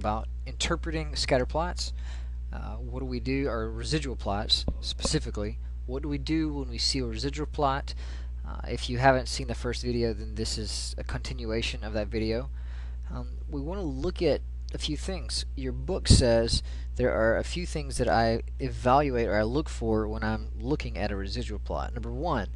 about interpreting scatter plots. What do we do, or residual plots specifically? What do we do when we see a residual plot? If you haven't seen the first video, then this is a continuation of that video. We want to look at a few things. Your book says there are a few things that I evaluate or I look for when I'm looking at a residual plot. Number one,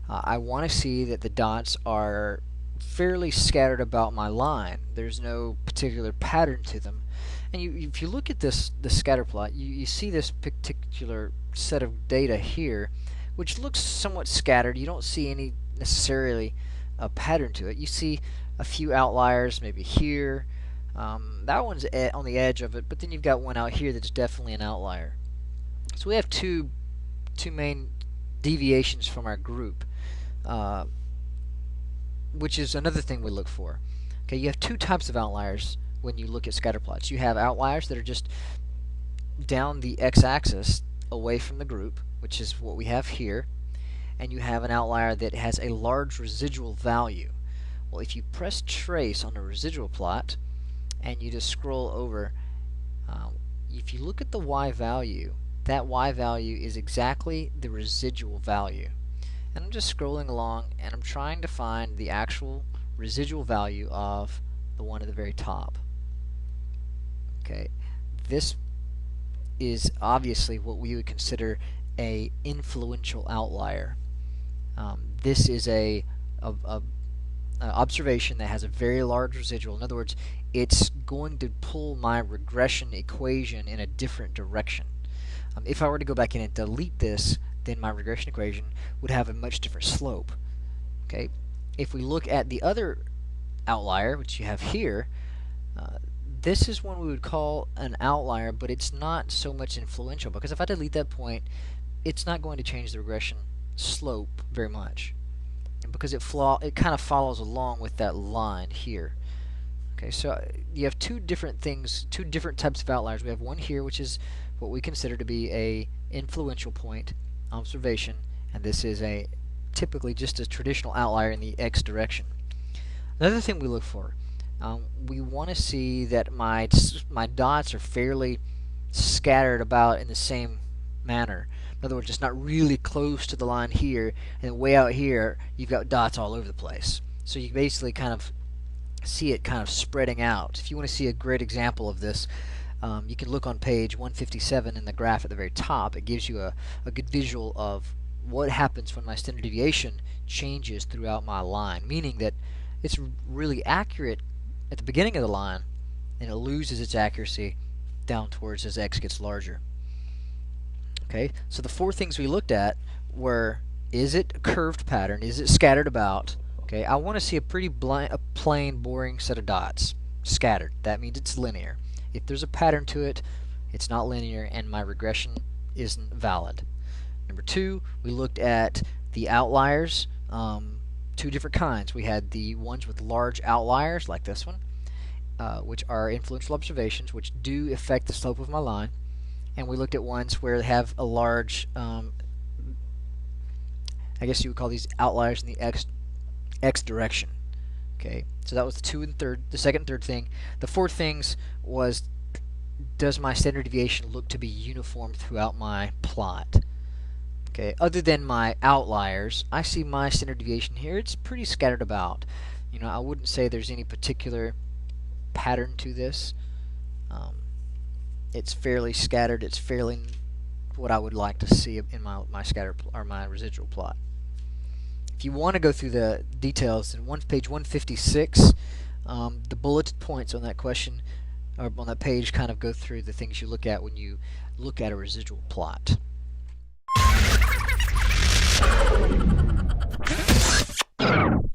I want to see that the dots are fairly scattered about my line. There's no particular pattern to them. And if you look at the scatter plot, you see this particular set of data here, which looks somewhat scattered. You don't see any necessarily a pattern to it. You see a few outliers, maybe here. That one's on the edge of it, but then you've got one out here that's definitely an outlier. So we have two main deviations from our group, which is another thing we look for. Okay, you have two types of outliers when you look at scatter plots. You have outliers that are just down the x-axis away from the group, which is what we have here, and you have an outlier that has a large residual value. Well, if you press trace on a residual plot and you just scroll over, if you look at the y value, that y value is exactly the residual value. And I'm just scrolling along and I'm trying to find the actual residual value of the one at the very top. Okay, this is obviously what we would consider a influential outlier. This is a observation that has a very large residual. In other words, it's going to pull my regression equation in a different direction. If I were to go back in and delete this, then my regression equation would have a much different slope. Okay, if we look at the other outlier, which you have here, this is one we would call an outlier, but it's not so much influential, because if I delete that point, it's not going to change the regression slope very much, and because it kind of follows along with that line here. Okay, so you have two different things, two different types of outliers. We have one here, which is what we consider to be a influential point observation, and this is a typically just a traditional outlier in the x direction. Another thing we look for, we want to see that my dots are fairly scattered about in the same manner. In other words, it's not really close to the line here, and way out here you've got dots all over the place. So you basically kind of see it kind of spreading out. If you want to see a great example of this, you can look on page 157 in the graph at the very top. It gives you a good visual of what happens when my standard deviation changes throughout my line, meaning that it's really accurate at the beginning of the line, and it loses its accuracy down towards as x gets larger. Okay, so the four things we looked at were: is it a curved pattern? Is it scattered about? Okay, I want to see a pretty plain, boring set of dots scattered. That means it's linear. If there's a pattern to it, it's not linear, and my regression isn't valid. Number two, we looked at the outliers, two different kinds. We had the ones with large outliers, like this one, which are influential observations, which do affect the slope of my line. And we looked at ones where they have a large, I guess you would call these outliers in the x direction. Okay, so that was the second and third thing. The fourth things was, does my standard deviation look to be uniform throughout my plot? Okay, other than my outliers, I see my standard deviation here. It's pretty scattered about. You know, I wouldn't say there's any particular pattern to this. It's fairly scattered. It's fairly what I would like to see in my scatter or my residual plot. If you want to go through the details, in page 156, the bulleted points on that question or on that page kind of go through the things you look at when you look at a residual plot.